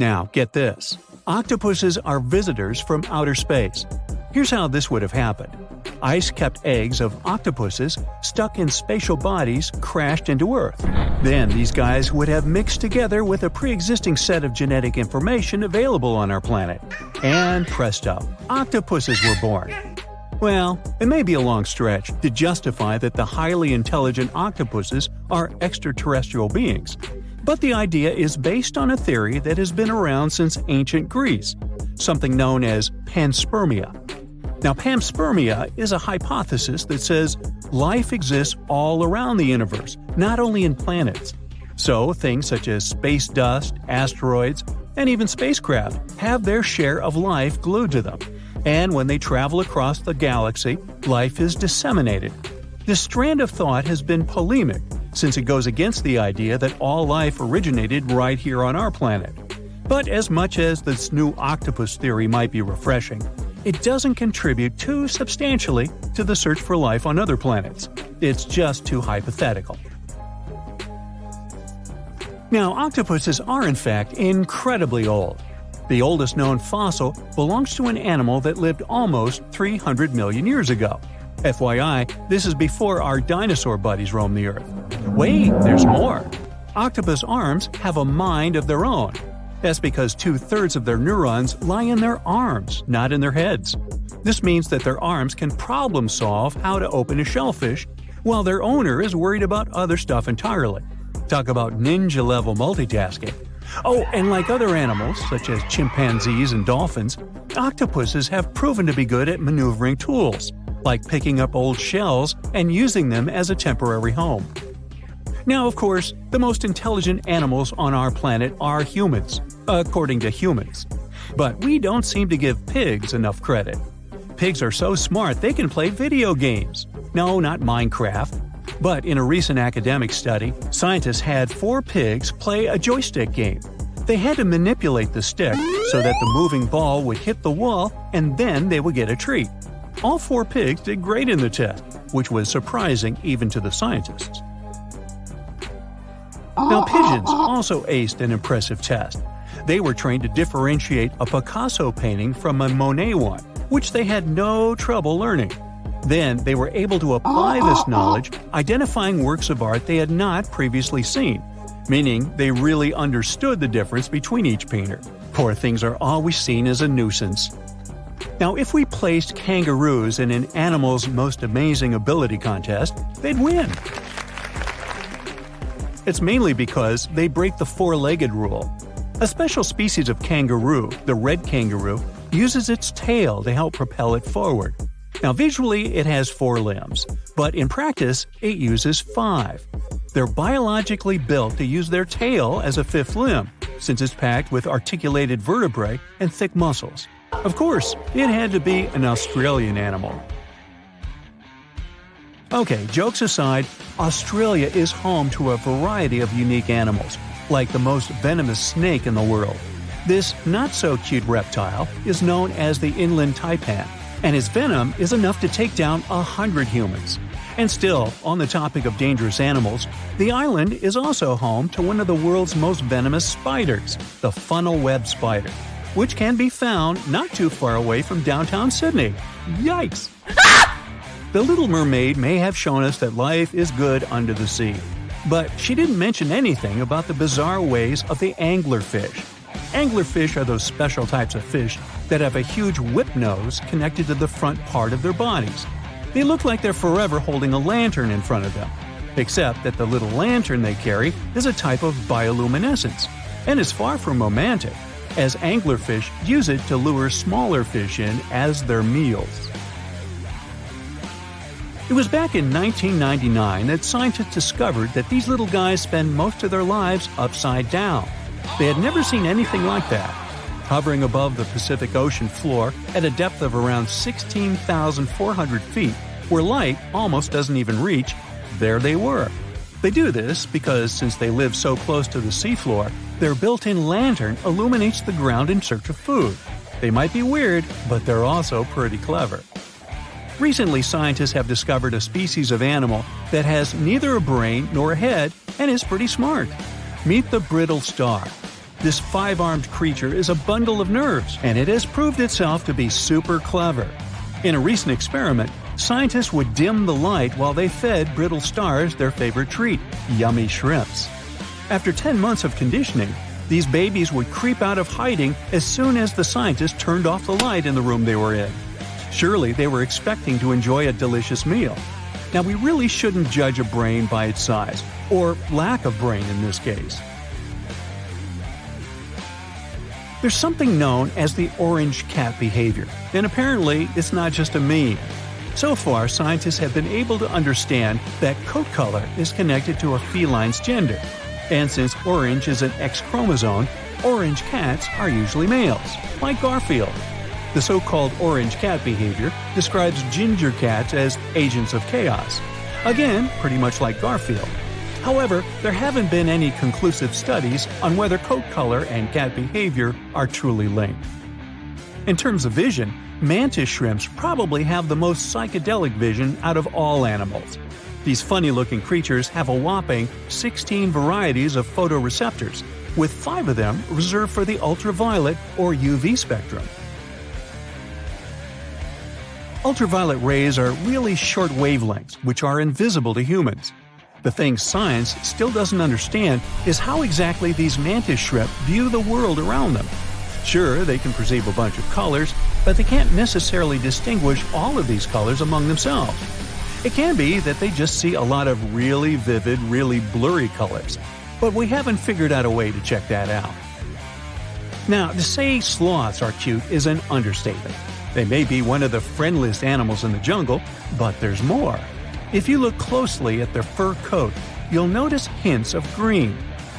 Now, get this. Octopuses are visitors from outer space. Here's how this would have happened. Ice kept eggs of octopuses stuck in spatial bodies crashed into Earth. Then these guys would have mixed together with a pre-existing set of genetic information available on our planet. And presto, octopuses were born. Well, it may be a long stretch to justify that the highly intelligent octopuses are extraterrestrial beings. But the idea is based on a theory that has been around since ancient Greece, something known as panspermia. Now, panspermia is a hypothesis that says life exists all around the universe, not only in planets. So, things such as space dust, asteroids, and even spacecraft have their share of life glued to them. And when they travel across the galaxy, life is disseminated. This strand of thought has been polemic, since it goes against the idea that all life originated right here on our planet. But as much as this new octopus theory might be refreshing, it doesn't contribute too substantially to the search for life on other planets. It's just too hypothetical. Now, octopuses are in fact incredibly old. The oldest known fossil belongs to an animal that lived almost 300 million years ago. FYI, this is before our dinosaur buddies roamed the Earth. Wait, there's more! Octopus arms have a mind of their own. That's because 2/3 of their neurons lie in their arms, not in their heads. This means that their arms can problem-solve how to open a shellfish, while their owner is worried about other stuff entirely. Talk about ninja-level multitasking. Oh, and like other animals, such as chimpanzees and dolphins, octopuses have proven to be good at maneuvering tools, like picking up old shells and using them as a temporary home. Now, of course, the most intelligent animals on our planet are humans, according to humans. But we don't seem to give pigs enough credit. Pigs are so smart they can play video games. No, not Minecraft. But in a recent academic study, scientists had 4 pigs play a joystick game. They had to manipulate the stick so that the moving ball would hit the wall and then they would get a treat. All 4 pigs did great in the test, which was surprising even to the scientists. Now, pigeons also aced an impressive test. They were trained to differentiate a Picasso painting from a Monet one, which they had no trouble learning. Then they were able to apply this knowledge, identifying works of art they had not previously seen, meaning they really understood the difference between each painter. Poor things are always seen as a nuisance. Now, if we placed kangaroos in an animal's most amazing ability contest, they'd win. It's mainly because they break the 4-legged rule. A special species of kangaroo, the red kangaroo, uses its tail to help propel it forward. Now, visually, it has 4 limbs, but in practice, it uses 5. They're biologically built to use their tail as a 5th limb, since it's packed with articulated vertebrae and thick muscles. Of course, it had to be an Australian animal. Okay, jokes aside, Australia is home to a variety of unique animals, like the most venomous snake in the world. This not-so-cute reptile is known as the inland taipan, and its venom is enough to take down 100 humans. And still, on the topic of dangerous animals, the island is also home to one of the world's most venomous spiders, the funnel web spider, which can be found not too far away from downtown Sydney. Yikes! The Little Mermaid may have shown us that life is good under the sea, but she didn't mention anything about the bizarre ways of the anglerfish. Anglerfish are those special types of fish that have a huge whip nose connected to the front part of their bodies. They look like they're forever holding a lantern in front of them, except that the little lantern they carry is a type of bioluminescence, and is far from romantic, as anglerfish use it to lure smaller fish in as their meals. It was back in 1999 that scientists discovered that these little guys spend most of their lives upside down. They had never seen anything like that. Hovering above the Pacific Ocean floor at a depth of around 16,400 feet, where light almost doesn't even reach, there they were. They do this because since they live so close to the seafloor, their built-in lantern illuminates the ground in search of food. They might be weird, but they're also pretty clever. Recently, scientists have discovered a species of animal that has neither a brain nor a head and is pretty smart. Meet the brittle star. This five-armed creature is a bundle of nerves, and it has proved itself to be super clever. In a recent experiment, scientists would dim the light while they fed brittle stars their favorite treat, yummy shrimps. After 10 months of conditioning, these babies would creep out of hiding as soon as the scientists turned off the light in the room they were in. Surely they were expecting to enjoy a delicious meal. Now, we really shouldn't judge a brain by its size, or lack of brain in this case. There's something known as the orange cat behavior, and apparently it's not just a meme. So far, scientists have been able to understand that coat color is connected to a feline's gender. And since orange is an X chromosome, orange cats are usually males, like Garfield. The so-called orange cat behavior describes ginger cats as agents of chaos. Again, pretty much like Garfield. However, there haven't been any conclusive studies on whether coat color and cat behavior are truly linked. In terms of vision, mantis shrimps probably have the most psychedelic vision out of all animals. These funny-looking creatures have a whopping 16 varieties of photoreceptors, with 5 of them reserved for the ultraviolet or UV spectrum. Ultraviolet rays are really short wavelengths, which are invisible to humans. The thing science still doesn't understand is how exactly these mantis shrimp view the world around them. Sure, they can perceive a bunch of colors, but they can't necessarily distinguish all of these colors among themselves. It can be that they just see a lot of really vivid, really blurry colors, but we haven't figured out a way to check that out. Now, to say sloths are cute is an understatement. They may be one of the friendliest animals in the jungle, but there's more. If you look closely at their fur coat, you'll notice hints of green.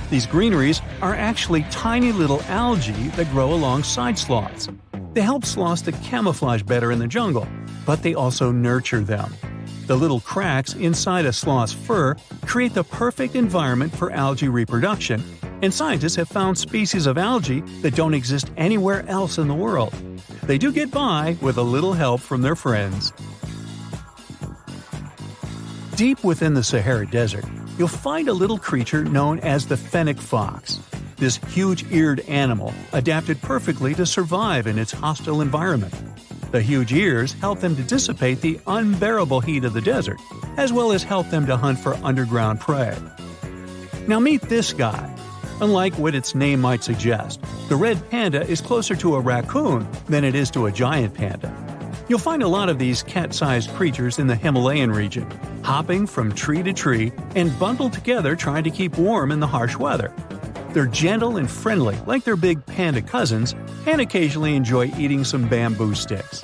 These greeneries are actually tiny little algae that grow alongside sloths. They help sloths to camouflage better in the jungle, but they also nurture them. The little cracks inside a sloth's fur create the perfect environment for algae reproduction, and scientists have found species of algae that don't exist anywhere else in the world. They do get by with a little help from their friends. Deep within the Sahara Desert, you'll find a little creature known as the fennec fox. This huge-eared animal adapted perfectly to survive in its hostile environment. The huge ears help them to dissipate the unbearable heat of the desert, as well as help them to hunt for underground prey. Now meet this guy. Unlike what its name might suggest, the red panda is closer to a raccoon than it is to a giant panda. You'll find a lot of these cat-sized creatures in the Himalayan region, hopping from tree to tree and bundled together trying to keep warm in the harsh weather. They're gentle and friendly like their big panda cousins, and occasionally enjoy eating some bamboo sticks.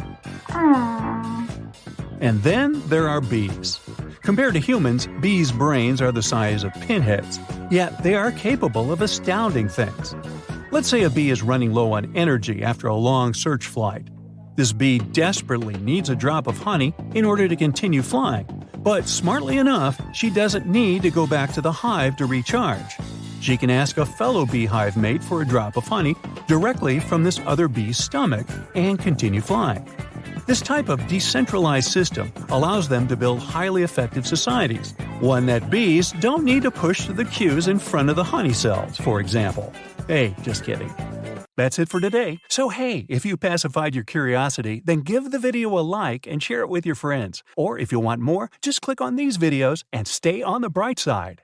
And then there are bees. Compared to humans, bees' brains are the size of pinheads, yet they are capable of astounding things. Let's say a bee is running low on energy after a long search flight. This bee desperately needs a drop of honey in order to continue flying, but smartly enough, she doesn't need to go back to the hive to recharge. She can ask a fellow beehive mate for a drop of honey directly from this other bee's stomach and continue flying. This type of decentralized system allows them to build highly effective societies, one that bees don't need to push the queues in front of the honey cells, for example. Hey, just kidding. That's it for today. So hey, if you pacified your curiosity, then give the video a like and share it with your friends. Or if you want more, just click on these videos and stay on the bright side.